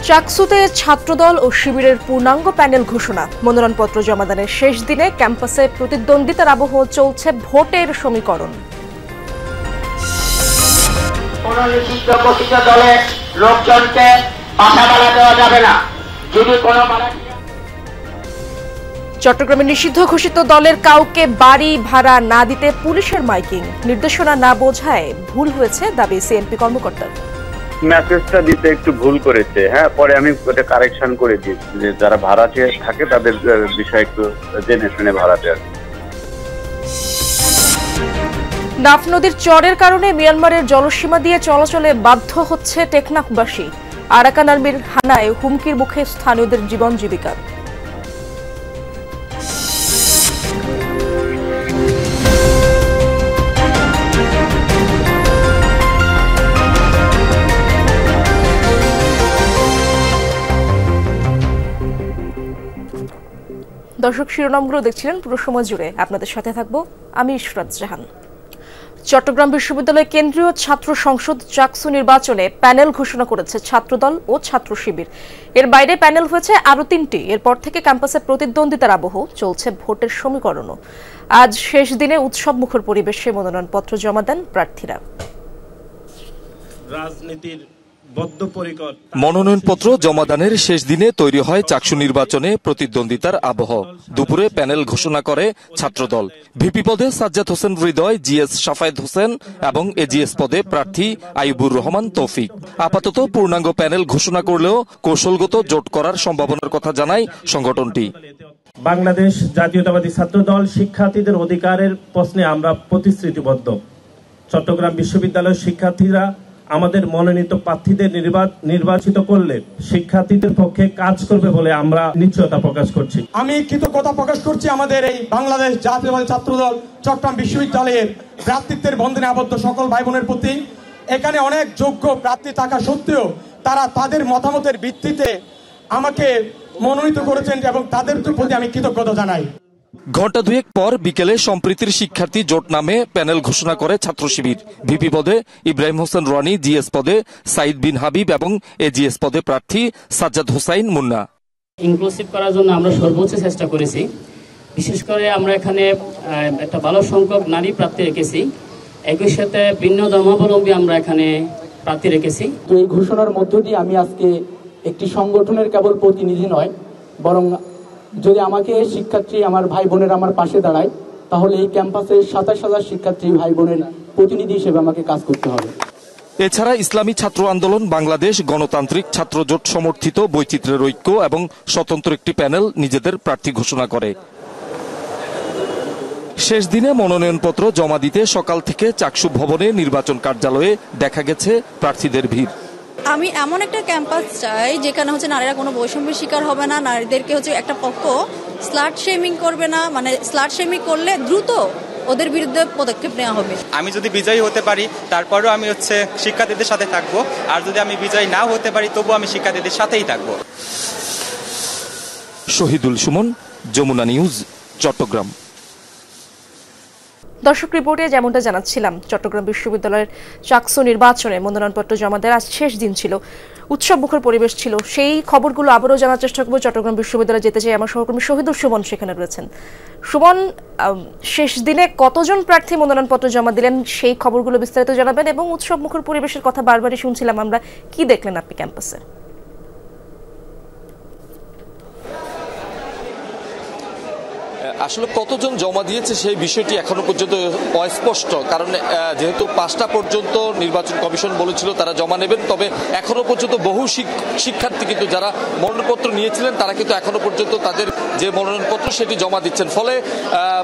চাকসুতে ছাত্রদল ও শিবিরের পূর্ণাঙ্গ প্যানেল ঘোষণা। মনোনয়নপত্র জমাদানের শেষ দিনে ক্যাম্পাসে প্রতিদ্বন্দ্বিতার আবহ চলছে ভোটের সমীকরণ। চট্টগ্রামে নিষিদ্ধ ঘোষিত দলের কাউকে বাড়ি ভাড়া না দিতে পুলিশের মাইকিং। নির্দেশনা না বোঝায় ভুল হয়েছে দাবি সিএনপি কর্মকর্তার। মেসেজটা দিতে একটু ভুল করেছে, পরে আমি ওটা কারেকশন করে দিয়েছি যে যারা ভাড়াটে থাকে তাদের বিষয় একটু জেনে শুনে ভাড়া দেওয়া। নাফ নদীর চরের কারণে মিয়ানমারের জলসীমা দিয়ে চলাচলে বাধ্য হচ্ছে টেকনাফবাসী। আরাকান আর্মির হানায় হুমকির মুখে স্থানীয়দের জীবন জীবিকা। দর্শক, শিরোনামগুলো দেখছিলেন পুরো সময় জুড়ে। আপনাদের সাথে থাকবো আমি ইশরাত জাহান। চট্টগ্রাম বিশ্ববিদ্যালয় কেন্দ্রীয় ছাত্র সংসদ চাকসু নির্বাচনে প্যানেল ঘোষণা করেছে ছাত্রদল ও ছাত্র শিবির। এর বাইরে প্যানেল হয়েছে আরও 3টি। এরপর থেকে ক্যাম্পাসে প্রতিদ্বন্দ্বিতার আবহ চলছে ভোটের সমীকরণও। আজ শেষ দিনে উৎসব মুখর পরিবেশে মনোনয়নপত্র জমা দেন প্রার্থীরা। রাজনীতির মনোনয়নপত্র জমাদানের শেষ দিনে তৈরি হয় চাকসু নির্বাচনে প্রতিদ্বন্দ্বিতার আবহ। দুপুরে প্যানেল ঘোষণা করে ছাত্রদল। ভিপি পদে সাজ্জাদ হোসেন হৃদয়, জিএস শাফায়েত হোসেন এবং এজিএস পদে প্রার্থী আইয়ুবুর রহমান তৌফিক। আপাতত পূর্ণাঙ্গ প্যানেল ঘোষণা করলেও কৌশলগত জোট করার সম্ভাবনার কথা জানায় সংগঠনটি। বাংলাদেশ জাতীয়তাবাদী ছাত্রদল শিক্ষার্থীদের অধিকারের প্রশ্নে আমরা প্রতিশ্রুতিবদ্ধ। চট্টগ্রাম বিশ্ববিদ্যালয়ের শিক্ষার্থীরা আমাদের মনোনীত প্রার্থীদের নির্বাচিত করলে শিক্ষার্থীদের পক্ষে কাজ করবে বলে আমরা নিশ্চয়তা প্রকাশ করছি। আমি কৃতজ্ঞতা প্রকাশ করছি আমাদের এই বাংলাদেশ জাতীয়তাবাদী ছাত্রদল চট্টগ্রাম বিশ্ববিদ্যালয়ের প্রার্থীত্বের বন্ধনে আবদ্ধ সকল ভাই বোনের প্রতি। এখানে অনেক যোগ্য প্রার্থী থাকা সত্ত্বেও তারা তাদের মতামতের ভিত্তিতে আমাকে মনোনীত করেছেন এবং তাদের প্রতি আমি কৃতজ্ঞতা জানাই। ঘণ্টা দুয়েক পর বিকেলে সম্প্রীতির শিক্ষার্থী জোট নামে প্যানেল ঘোষণা করে ছাত্র শিবির। ভিপি পদে ইব্রাহিম হোসেন রানী, জিএস পদে সাইদ বিন হাবিব এবং এজিএস পদে প্রার্থী সাজ্জাদ হোসাইন মুন্না। ইনক্লুসিভ করার জন্য আমরা সর্বোচ্চ চেষ্টা করেছি। বিশেষ করে আমরা এখানে একটা ভালো সংখ্যক নারী প্রার্থী রেখেছি। একই সাথে ভিন্ন ধর্মাবলম্বী আমরা এখানে প্রার্থী রেখেছি। তো এই ঘোষণার মধ্য দিয়ে আমি আজকে একটি সংগঠনের কেবল প্রতিনিধি নয়, বরং যদি আমাকে শিক্ষার্থী আমার ভাই বোনের আমার পাশে দাঁড়ায়, তাহলে এই ক্যাম্পাসের 27,000 শিক্ষার্থী ভাই বোনের প্রতিনিধি হিসেবে আমাকে কাজ করতে হবে। এছাড়া ইসলামী ছাত্র আন্দোলন বাংলাদেশ, গণতান্ত্রিক ছাত্র জোট সমর্থিত বৈচিত্র্যের ঐক্য এবং স্বতন্ত্র একটি প্যানেল নিজেদের প্রার্থী ঘোষণা করে। শেষ দিনে মনোনয়নপত্র জমা দিতে সকাল থেকে চাকসু ভবনে নির্বাচন কার্যালয়ে দেখা গেছে প্রার্থীদের ভিড়। আমি এমন একটা ক্যাম্পাস চাই যেখানে নারীরা কোনো বৈষম্যের শিকার হবে না, নারীদেরকে একটা পক্ষ স্লাট শেমিং করবে না, স্লাট শেমিং করলে দ্রুত ওদের বিরুদ্ধে পদক্ষেপ নেওয়া হবে। আমি যদি বিজয়ী হতে পারি তারপরেও আমি শিক্ষার্থীদের সাথে থাকবো, আর যদি আমি বিজয়ী নাও হতে পারি তবুও আমি শিক্ষার্থীদের সাথেই থাকবো। শহীদুল সুমন, যমুনা নিউজ, চট্টগ্রাম। দর্শক, রিপোর্টে যেমনটা জানাচ্ছিলাম, চট্টগ্রাম বিশ্ববিদ্যালয়ের চাকসু নির্বাচনে মনোনয়নপত্র জমা দেওয়ার আজ শেষ দিন ছিল। উৎসব মুখর পরিবেশ ছিল। সেই খবরগুলো আবারও জানার চেষ্টা করবো। চট্টগ্রাম বিশ্ববিদ্যালয়ে যেতে চাই আমার সহকর্মী শহীদুল সুমন সেখানে রয়েছেন। সুমন, শেষ দিনে কতজন প্রার্থী মনোনয়নপত্র জমা দিলেন সেই খবরগুলো বিস্তারিত জানাবেন, এবং উৎসব মুখর পরিবেশের কথা বারবারই শুনছিলাম আমরা, কি দেখলেন আপনি ক্যাম্পাসে? আসলে কতজন জমা দিয়েছে সেই বিষয়টি এখনো পর্যন্ত অস্পষ্ট, কারণ যেহেতু 5টা পর্যন্ত নির্বাচন কমিশন বলেছিল তারা জমা নেবেন, তবে এখনো পর্যন্ত বহু শিক্ষার্থী কিন্তু যারা মনোনয়নপত্র নিয়েছিলেন তারা কিন্তু এখনো পর্যন্ত তাদের যে মনোনয়নপত্র সেটি জমা দিচ্ছেন। ফলে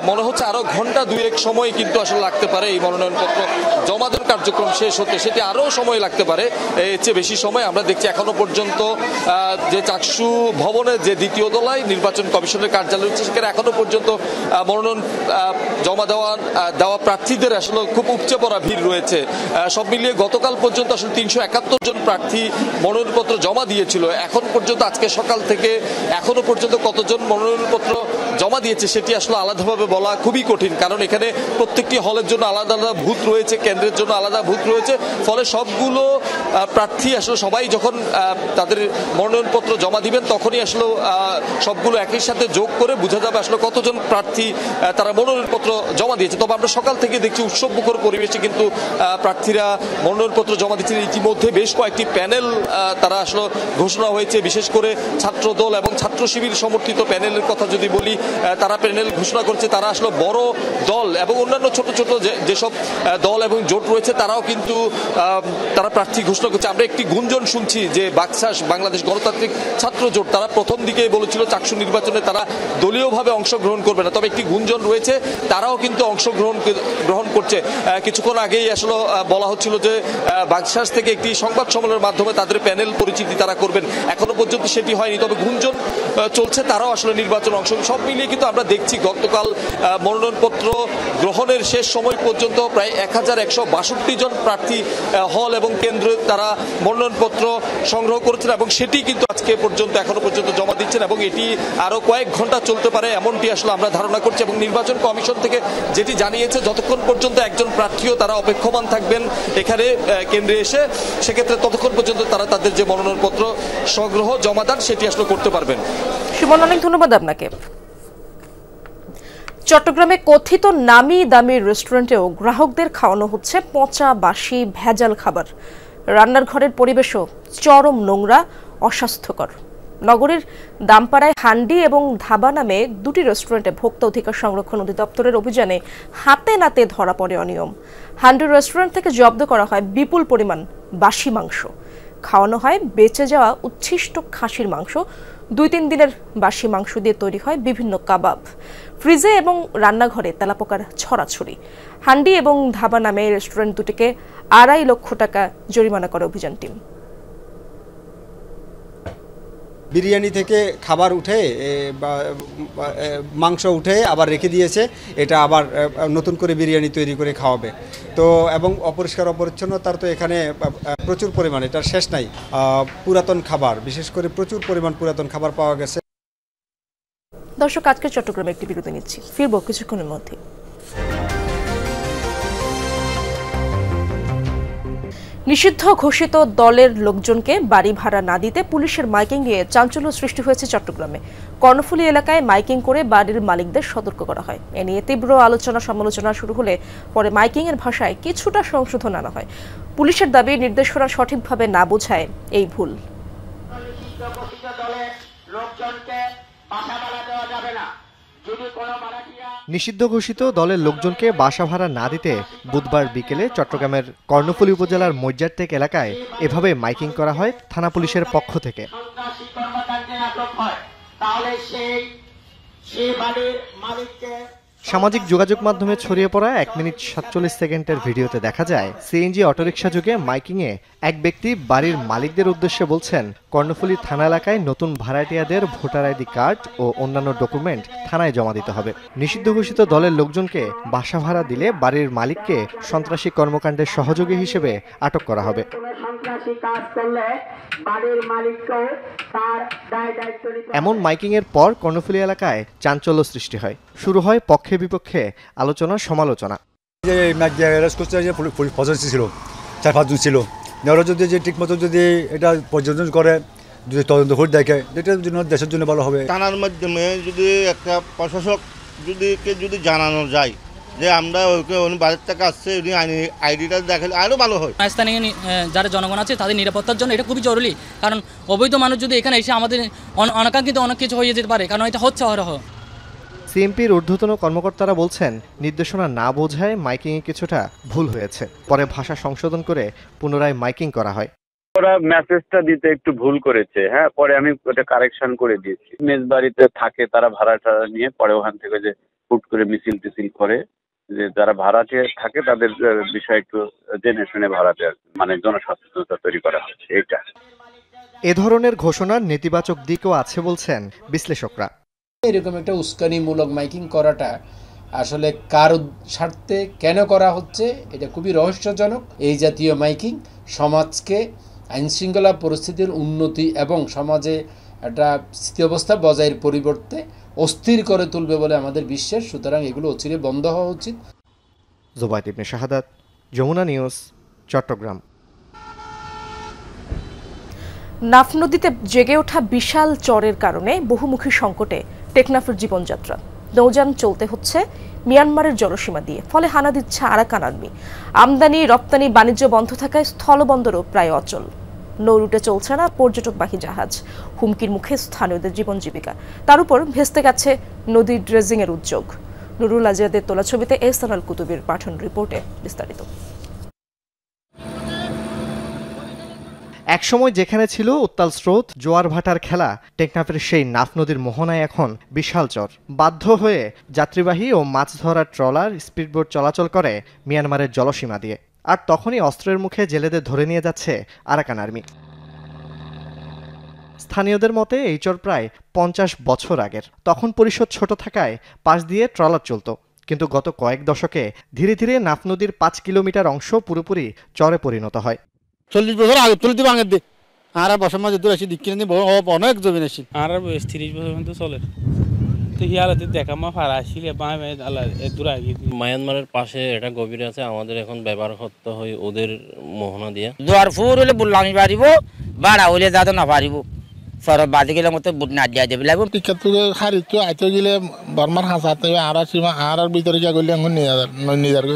মনে হচ্ছে আরো ঘন্টা দুয়েক সময় কিন্তু আসলে লাগতে পারে এই মনোনয়নপত্র জমা দেওয়ার কার্যক্রম শেষ হতে। সেটি আরো সময় লাগতে পারে, এর চেয়ে বেশি সময়। আমরা দেখছি এখনো পর্যন্ত যে চাকসু ভবনের যে দ্বিতীয় তলায় নির্বাচন কমিশনের কার্যালয় রয়েছে সেখানে এখনো পর্যন্ত পর্যন্ত মনোনয়ন জমা দেওয়া প্রার্থীদের আসলে খুব উপচে পড়া ভিড় রয়েছে। সব মিলিয়ে গতকাল পর্যন্ত আসলে 371 জন প্রার্থী মনোনয়নপত্র জমা দিয়েছিল। এখন পর্যন্ত আজকে সকাল থেকে এখনো পর্যন্ত কতজন মনোনয়নপত্র জমা দিয়েছে সেটি আসলে আলাদাভাবে বলা খুবই কঠিন, কারণ এখানে প্রত্যেকটি হলের জন্য আলাদা আলাদা বুথ রয়েছে, কেন্দ্রের জন্য আলাদা বুথ রয়েছে। ফলে সবগুলো প্রার্থী আসলে সবাই যখন তাদের মনোনয়নপত্র জমা দিবেন তখনই আসলে সবগুলো একই সাথে যোগ করে বোঝা যাবে আসলে কতজন প্রার্থী তারা মনোনয়নপত্র জমা দিয়েছে। তবে আমরা সকাল থেকে দেখছি উৎসবমুখর পরিবেশে কিন্তু প্রার্থীরা মনোনয়নপত্র জমা দিচ্ছেন। ইতিমধ্যে বেশ কয়েকটি প্যানেল তারা আসলে ঘোষণা হয়েছে, বিশেষ করে ছাত্র দল এবং ছাত্র শিবির সমর্থিত প্যানেলের কথা যদি বলি, তারা প্যানেল ঘোষণা করছে। তারা আসলে বড় দল এবং অন্যান্য ছোট ছোট যেসব দল এবং জোট রয়েছে তারাও কিন্তু তারা প্রার্থী ঘোষণা করছে। আমরা একটি গুঞ্জন শুনছি যে বাকশাস বাংলাদেশ গণতান্ত্রিক ছাত্র জোট তারা প্রথম দিকেই বলেছিল চাকসু নির্বাচনে তারা দলীয়ভাবে অংশগ্রহণ করবে না, তবে একটি গুঞ্জন রয়েছে তারাও কিন্তু অংশগ্রহণ করছে। কিছুক্ষণ আগেই আসলে বলা হচ্ছিল যে বাকশাস থেকে একটি সংবাদ সম্মেলনের মাধ্যমে তাদের প্যানেল পরিচিতি তারা করবেন, এখনো পর্যন্ত সেটি হয়নি, তবে গুঞ্জন চলছে তারাও আসলে নির্বাচন অংশ। সব মিলিয়ে কিন্তু আমরা দেখছি গতকাল মনোনয়নপত্র গ্রহণের শেষ সময় পর্যন্ত প্রায় 1162 জন প্রার্থী হল এবং কেন্দ্রে তারা মনোনয়নপত্র সংগ্রহ করেছেন এবং সেটি কিন্তু আজকে পর্যন্ত এখনো পর্যন্ত জমা দিচ্ছেন এবং এটি আরো কয়েক ঘন্টা চলতে পারে এমনটি আসলে আমরা ধারণা করছি। এবং নির্বাচন কমিশন থেকে যেটি জানিয়েছে যতক্ষণ পর্যন্ত একজন প্রার্থীও তারা অপেক্ষমান থাকবেন এখানে কেন্দ্রে এসে, সেক্ষেত্রে ততক্ষণ পর্যন্ত তারা তাদের যে মনোনয়নপত্র সংগ্রহ জমাদান সেটি আসলে করতে পারবেন। সুমন, অনেক ধন্যবাদ আপনাকে। চট্টগ্রামে কথিত নামি দামি রেস্টুরেন্টেও গ্রাহকদের খাওয়ানো হচ্ছে পচা বাসি ভেজাল খাবার। রান্নার ঘরের পরিবেশও চরম নোংরা, অস্বাস্থ্যকর। নগরীর দামপাড়ায় হান্ডি এবং ধাবা নামে দুটি রেস্টুরেন্টে ভোক্তা অধিকার সংরক্ষণ অধিদপ্তরের অভিযানে হাতে নাতে ধরা পড়ে অনিয়ম। হান্ডি রেস্টুরেন্ট থেকে জব্দ করা হয় বিপুল পরিমাণ বাসি মাংস, খাওয়ানো হয় বেঁচে যাওয়া উচ্ছিষ্ট খাসির মাংস। 2-3 দিনের বাসি মাংস দিয়ে তৈরি হয় বিভিন্ন কাবাব। ফ্রিজে এবং রান্নাঘরে তেলাপোকার ছড়াছড়ি। হান্ডি এবং ধাবা নামে রেস্টুরেন্ট দুটিকে 2.5 লক্ষ টাকা জরিমানা করে অভিযান টিম। বিরিয়ানি থেকে খাবার উঠে মাংস উঠে আবার রেখে দিয়েছে, এটা আবার নতুন করে বিরিয়ানি তৈরি করে খাওয়াবে। তো এবং অপরিষ্কার অপরিচ্ছন্নতার তো এখানে প্রচুর পরিমাণ, এটার শেষ নাই। পুরাতন খাবার, বিশেষ করে প্রচুর পরিমাণ পুরাতন খাবার পাওয়া গেছে। দর্শক, আজকে চট্টগ্রামে একটি বিরতি নিচ্ছি, ফিরবো কিছুক্ষণের মধ্যে। নিষিদ্ধ ঘোষিত দলের লোকজনকে বাড়ি ভাড়া না দিতে পুলিশের মাইকিং নিয়ে চাঞ্চল্য সৃষ্টি হয়েছে চট্টগ্রামে। কর্ণফুলী এলাকায় মাইকিং করে বাড়ির মালিকদের সতর্ক করা হয়। এ নিয়ে তীব্র আলোচনা সমালোচনা শুরু হলে পরে মাইকিং এর ভাষায় কিছুটা সংশোধন আনা হয়। পুলিশের দাবি নির্দেশনা সঠিকভাবে না বোঝায় এই ভুল। নিষিদ্ধ ঘোষিত দলের লোকজনকে বাসা ভাড়া না দিতে বুধবার বিকেলে চট্টগ্রামের কর্ণফুলী উপজেলার মৈজারটেক এলাকায় এভাবে মাইকিং করা হয় থানা পুলিশের পক্ষ থেকে। সামাজিক যোগাযোগ মাধ্যমে ছড়িয়ে পড়া 1 মিনিট 47 সেকেন্ডের ভিডিওতে দেখা যায় সিএনজি অটোরিকশা যুগে মাইকিংয়ে এক ব্যক্তি বাড়ির মালিকদের উদ্দেশ্যে বলছেন, কর্ণফুলী থানা এলাকায় নতুন ভাড়াটিয়াদের ভোটার আইডি কার্ড ও অন্যান্য ডকুমেন্ট থানায় জমা দিতে হবে। নিষিদ্ধ ঘোষিত দলের লোকজনকে বাসা ভাড়া দিলে বাড়ির মালিককে সন্ত্রাসী কর্মকাণ্ডের সহযোগী হিসেবে আটক করা হবে। এমন মাইকিং এর পর কর্ণফুলী এলাকায় চাঞ্চল্য সৃষ্টি হয়। শুরু হয় পক্ষে বিপক্ষে আলোচনা সমালোচনা। ছিল 4-5 জন ছিল, ওরা যদি যে ঠিক মতো যদি এটা পর্যবেক্ষণ করে, যদি তদন্ত করে দেখে, এটার জন্য দেশের জন্য ভালো হবে। থানার মাধ্যমে যদি একটা প্রশাসক যদি জানানো যায় যে আমরা ওকে বাড়ির থেকে আসছে, আইডিটা দেখালে আরও ভালো হয়। স্থানীয় যারা জনগণ আছে তাদের নিরাপত্তার জন্য এটা খুবই জরুরি, কারণ অবৈধ মানুষ যদি এখানে এসে আমাদের অনাকাঙ্ক্ষিত অনেক কিছু হয়ে যেতে পারে, কারণ এটা হচ্ছে অহরহ। সিএমপির ঊর্ধ্বতন কর্মকর্তারা বলছেন, নির্দেশনা না বোঝায় মাইকিংয়ে কিছুটা ভুল হয়েছে। পরে ভাষা সংশোধন করে পুনরায় মাইকিং করা হয়। ওরা মেসেজটা দিতে একটু ভুল করেছে, হ্যাঁ, পরে আমি ওটা কারেকশন করে দিয়েছি। মেজবাড়িতে থাকে তারা ভাড়াটা নিয়ে, পরে ওখান থেকে যে হুট করে মিছিল টিছিল করে, যে যারা ভাড়াটে থাকে তাদের বিষয় একটু জেনে শুনে ভাড়া দেওয়ার মানে জনসচেতনতা তৈরি করা হচ্ছে। এইটা এ ধরনের ঘোষণার নেতিবাচক দিকও আছে বলছেন বিশ্লেষকরা। এরকম একটা উস্কানিমূলক মাইকিং করাটা আসলে কার স্বার্থে কেন করা হচ্ছে এটা খুবই রহস্যজনক। এই জাতীয় মাইকিং সমাজকে আইনশৃঙ্খলা পরিস্থিতির উন্নতি এবং সমাজে একটা স্থিতি অবস্থা বজায়ের পরিবর্তে অস্থির করে তুলবে বলে আমাদের বিশ্বাস। সুতরাং এগুলো অচিরে বন্ধ হওয়া উচিত। জুবাইদ ইবনে শাহাদাত, যমুনা নিউজ, চট্টগ্রাম। নাফ নদীতে জেগে ওঠা বিশাল চরের কারণে বহুমুখী সংকটে টেকনাফের জীবনযাত্রা। নৌযান চলতে হচ্ছে মিয়ানমারের জলসীমা দিয়ে, ফলে হানা দিচ্ছে আরাকান আর্মি। আমদানি রপ্তানি বাণিজ্য বন্ধ থাকায় স্থলবন্দরও প্রায় অচল। নৌ রুটে চলছে না পর্যটকবাহী জাহাজ, হুমকির মুখে স্থানীয়দের জীবন জীবিকা। তার উপর ভেস্তে গেছে নদী ড্রেজিংয়ের উদ্যোগ। নুরুল আজিয়াদের তোলা ছবিতে এহসান আল কুতুবের পাঠান রিপোর্টে বিস্তারিত। একসময় যেখানে ছিল উত্তাল স্রোত, জোয়ার ভাটার খেলা, টেকনাফের সেই নাফ নদীর মোহনায় এখন বিশাল চর। বাধ্য হয়ে যাত্রীবাহী ও মাছ ধরার ট্রলার, স্পিডবোট চলাচল করে মিয়ানমারের জলসীমা দিয়ে। আর তখনই অস্ত্রের মুখে জেলেদের ধরে নিয়ে যাচ্ছে আরাকান আর্মি। স্থানীয়দের মতে এই চর প্রায় 50 বছর আগের। তখন পরিষদ ছোট থাকায় পাশ দিয়ে ট্রলার চলত, কিন্তু গত কয়েক দশকে ধীরে ধীরে নাফ নদীর 5 কিলোমিটার অংশ পুরোপুরি চরে পরিণত হয়। 40 বছর আগে তুলতে ভাঙে দে আর বছর মাঝে দূর আসি দিক কিনে অনেক জমি আসি আর 30 বছর পর্যন্ত চলে। তো হিয়ালাতে দেখা মা ফারা আসলে দূর আগে মায়ানমারের পাশে এটা গভীরে আছে। আমাদের এখন ব্যবহার করতে হয় ওদের মোহনা দিয়ে। জোয়ার ফুর হলে বুল্লামি পারিব, বাড়া হইলে যাতে না পারিব। সরব বাদে গেলে মতো বুট না দিয়া দেবে লাগবে। টিকা তো হারিতো আইতে গেলে বর্মার হাসাতে আর সীমা আর ভিতরে যা গেলে এখন নিজার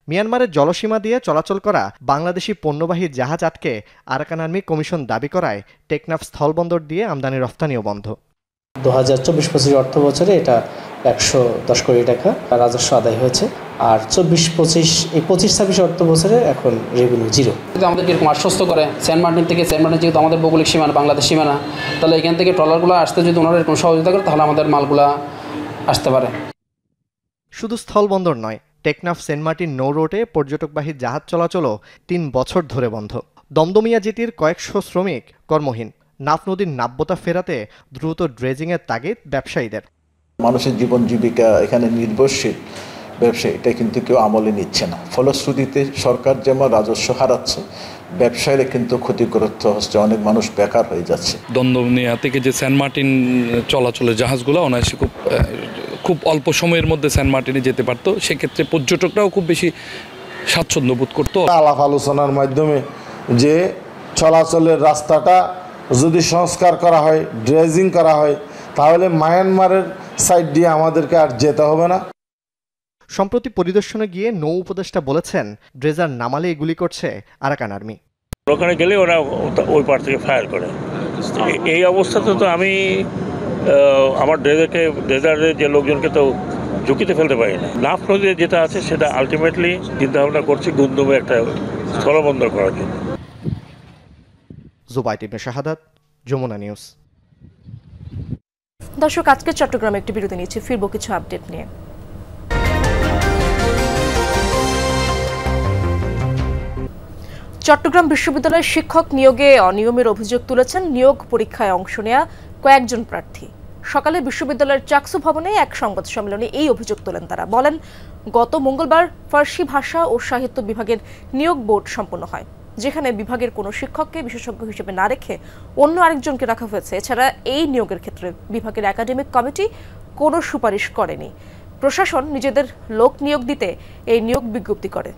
মিয়ানমারের জলসীমা দিয়ে চলাচল করা বাংলাদেশি পণ্যবাহী জাহাজ আটকে আরাকান আর্মি কমিশন দাবি করায় টেকনাফ স্থলবন্দর দিয়ে আমদানি রফতানিও বন্ধ। 2024-25 অর্থ বছরে এটা 110 কোটি টাকা রাজস্ব আদায় হয়েছে। আর 24-25 অর্থ বছরে এখন রেভিনিউ জিরো। আমাদেরকে এরকম আশ্বস্ত করে সেন্ট মার্টিন থেকে, সেন্ট মার্টিন যেহেতু আমাদের ভৌগোলিক সীমানা, বাংলাদেশ সীমানা, তাহলে এখান থেকে ট্রলারগুলো আসতে যদি ওনারা এরকম সহযোগিতা করে তাহলে আমাদের মালগুলা আসতে পারে। শুধু স্থলবন্দর নয়, টেকনাফ সেন্ট মার্টিন নৌ রোডে পর্যটকবাহী জাহাজ চলাচলও 3 বছর ধরে বন্ধ। দমদমিয়া জেটির কয়েকশো শ্রমিক কর্মহীন। নাফ নদীর নাব্যতা ফেরাতে দ্রুত ড্রেজিংয়ের তাগিদ ব্যবসায়ীদের। মানুষের জীবন জীবিকা এখানে নির্ভরশীল ব্যবসা, এটা কিন্তু কেউ আমলে নিচ্ছে না। ফলশ্রুতিতে সরকার যেমন রাজস্ব হারাচ্ছে, ব্যবসায়ীরা কিন্তু ক্ষতিগ্রস্ত হচ্ছে, অনেক মানুষ বেকার হয়ে যাচ্ছে। দমদমিয়া থেকে যে সেন্ট মার্টিন চলাচলের জাহাজগুলো অনায়াসে খুব অল্প সময়ের মধ্যে সেন্ট মার্টিনে যেতে পারতো। সেক্ষেত্রে পর্যটকরাও খুব বেশি স্বাচ্ছন্দ্য বোধ করতো। আলাপ আলোচনার মাধ্যমে যে চলাচলের রাস্তাটা যদি সংস্কার করা হয়, ড্রেজিং করা হয়, তাহলে মায়ানমারের সাইড দিয়ে আমাদেরকে আর যেতে হবে না। সম্প্রতি পরিদর্শনে গিয়ে নৌ উপদেষ্টা বলেছেন, ড্রেজার নামালেই গুলি করছে আরাকান আর্মি। ওখানে গেলে ওরা ওই পার থেকে ফায়ার করে। এই অবস্থাতে তো আমি আমার ড্রেজারের যে লোকজনকে তো ঝুঁকিতে ফেলতে পারি না। নাফ নদীতে যেটা আছে সেটা আলটিমেটলি চিন্তাভাবনা করছি গুমদুমে একটা স্থলবন্দর করার জন্য। জুবাইদ ইবনে শাহাদাত, যমুনা নিউজ। দর্শক, আজকে চট্টগ্রামে একটি বিরতি নিচ্ছি, ফিরবো কিছু আপডেট নিয়ে। চট্টগ্রাম বিশ্ববিদ্যালয়ের শিক্ষক নিয়োগে অনিয়মের অভিযোগ তুলেছেন নিয়োগ পরীক্ষায় অংশ নেয়া কয়েকজন প্রার্থী। সকালে বিশ্ববিদ্যালয়ের চাকসু ভবনে এক সংবাদ সম্মেলনে এই অভিযোগ তোলেন তারা। বলেন, গত মঙ্গলবার ফার্সি ভাষা ও সাহিত্য বিভাগের নিয়োগ বোর্ড সম্পন্ন হয়, যেখানে বিভাগের কোনো শিক্ষককে বিশেষজ্ঞ হিসেবে না রেখে অন্য আরেকজনকে রাখা হয়েছে। এছাড়া এই নিয়োগের ক্ষেত্রে বিভাগের একাডেমিক কমিটি কোনো সুপারিশ করেনি। প্রশাসন নিজেদের লোক নিয়োগ দিতে এই নিয়োগ বিজ্ঞপ্তি করে।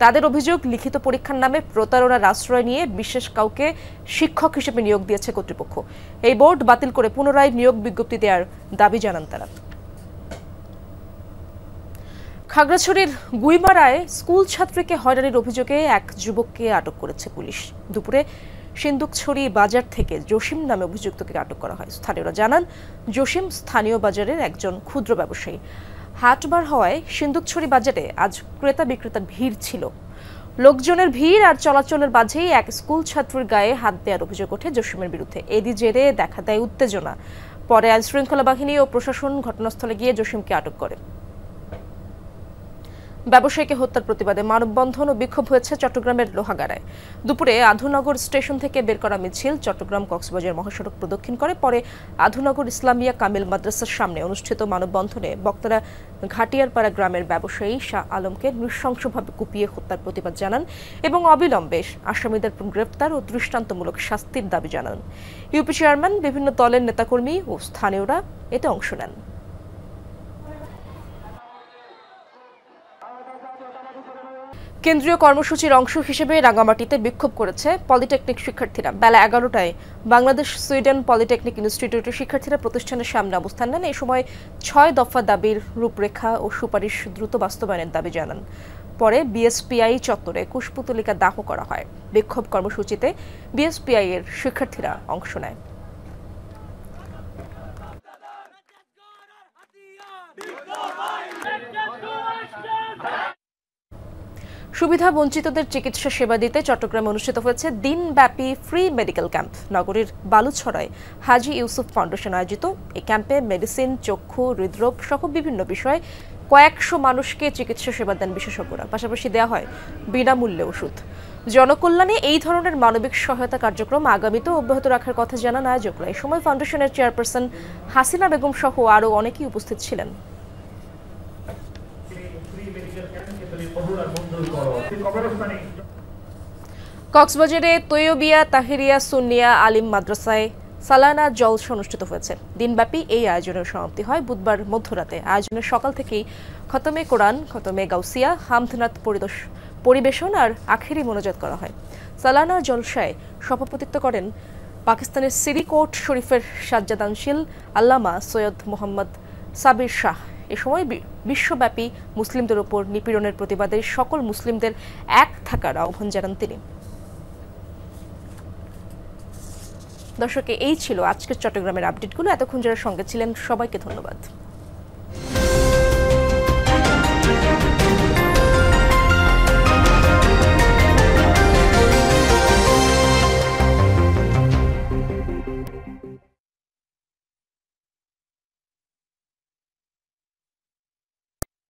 তাদের অভিযোগ, লিখিত পরীক্ষার নামে প্রতারণার আশ্রয় নিয়ে বিশেষ কাউকে শিক্ষক হিসেবে নিয়োগ দিয়েছে কর্তৃপক্ষ। এই বোর্ড বাতিল করে পুনরায় নিয়োগ বিজ্ঞপ্তি দেওয়ার দাবি জানান তারা। খাগড়াছড়ির গুইমারায় স্কুল ছাত্রীকে হয়রানির অভিযোগে এক যুবককে আটক করেছে পুলিশ। দুপুরে সিন্দুকছড়ি বাজার থেকে জসিম নামে অভিযুক্তকে আটক করা হয়। স্থানীয়রা জানান, জসিম স্থানীয় বাজারের একজন ক্ষুদ্র ব্যবসায়ী। হাটবার হওয়ায় সিন্দুকছড়ি বাজারে আজ ক্রেতা বিক্রেতার ভিড় ছিল। লোকজনের ভিড় আর চলাচলের মাঝেই এক স্কুল ছাত্রীর গায়ে হাত দেওয়ার অভিযোগ ওঠে জসিমের বিরুদ্ধে। এরই জেরে দেখা দেয় উত্তেজনা। পরে আইনশৃঙ্খলা বাহিনী ও প্রশাসন ঘটনাস্থলে গিয়ে জসিমকে আটক করে। ব্যবসায়ীকে হত্যার প্রতিবাদে মানববন্ধন ও বিক্ষোভ হয়েছে চট্টগ্রামের লোহাগাড়ায়। দুপুরে আধুনগর স্টেশন থেকে বের করা মিছিল চট্টগ্রাম কক্সবাজার মহাসড়ক প্রদক্ষিণ করে, পরে আধুনগর ইসলামিয়া কামিল মাদ্রাসার সামনে অনুষ্ঠিত মানববন্ধনে বক্তারা ঘাটিয়ারপাড়া গ্রামের ব্যবসায়ী শাহ আলমকে নৃশংসভাবে কুপিয়ে হত্যার প্রতিবাদ জানান এবং অবিলম্বে আসামিদের গ্রেফতার ও দৃষ্টান্তমূলক শাস্তির দাবি জানান। ইউপি চেয়ারম্যান, বিভিন্ন দলের নেতাকর্মী ও স্থানীয়রা এতে অংশ নেন। কেন্দ্রীয় কর্মসূচির অংশ হিসেবে রাঙামাটিতে বিক্ষোভ করেছে পলিটেকনিক শিক্ষার্থীরা। বেলা 11টায় বাংলাদেশ সুইডেন পলিটেকনিক ইনস্টিটিউটের শিক্ষার্থীরা প্রতিষ্ঠানের সামনে অবস্থান নেন। এই সময় 6 দফা দাবির রূপরেখা ও সুপারিশ দ্রুত বাস্তবায়নের দাবি জানান। পরে বিএসপিআই চত্বরে কুশপুতলিকা দাহ করা হয়। বিক্ষোভ কর্মসূচিতে বিএসপিআই এর শিক্ষার্থীরা অংশ নেয়। সুবিধা বঞ্চিতদের চিকিৎসা সেবা দিতে চট্টগ্রামে অনুষ্ঠিত হয়েছে দিনব্যাপী ফ্রি মেডিকেল ক্যাম্প। নগরীর বালুছড়ায় হাজী ইউসুফ ফাউন্ডেশন আয়োজিত এই ক্যাম্পে মেডিসিন, চক্ষু, হৃদরোগ সহ বিভিন্ন বিষয়ে কয়েকশো মানুষকে চিকিৎসা সেবা দেন বিশেষজ্ঞরা। পাশাপাশি দেওয়া হয় বিনামূল্যে ওষুধ। জনকল্যাণে এই ধরনের মানবিক সহায়তা কার্যক্রম আগামীতেও অব্যাহত রাখার কথা জানান আয়োজকরা। এই সময় ফাউন্ডেশনের চেয়ারপারসন হাসিনা বেগম সহ আরও অনেকেই উপস্থিত ছিলেন। কক্সবাজারে তৈয়বিয়া তাহিরিয়া সুন্নিয়া আলিম মাদ্রাসায় সালানা জলসা অনুষ্ঠিত হয়েছে। দিনব্যাপী এই আয়োজনের সমাপ্তি হয় বুধবার মধ্যরাতে। আয়োজনের সকাল থেকেই খতমে কোরআন, খতমে গাউসিয়া, হামদনাথ পরিবেশন আর আখেরি মোনাজাত করা হয়। সালানা জলসায় সভাপতিত্ব করেন পাকিস্তানের সিরিকোট শরীফের সাজ্জাদানশীল আল্লামা সৈয়দ মোহাম্মদ সাবির শাহ। এ সময় বিশ্বব্যাপী মুসলিমদের উপর নিপীড়নের প্রতিবাদে সকল মুসলিমদের এক থাকার আহ্বান জানান তিনি। দর্শক, এই ছিল আজকের চট্টগ্রামের আপডেটগুলো। এতক্ষণ যারা সঙ্গে ছিলেন সবাইকে ধন্যবাদ।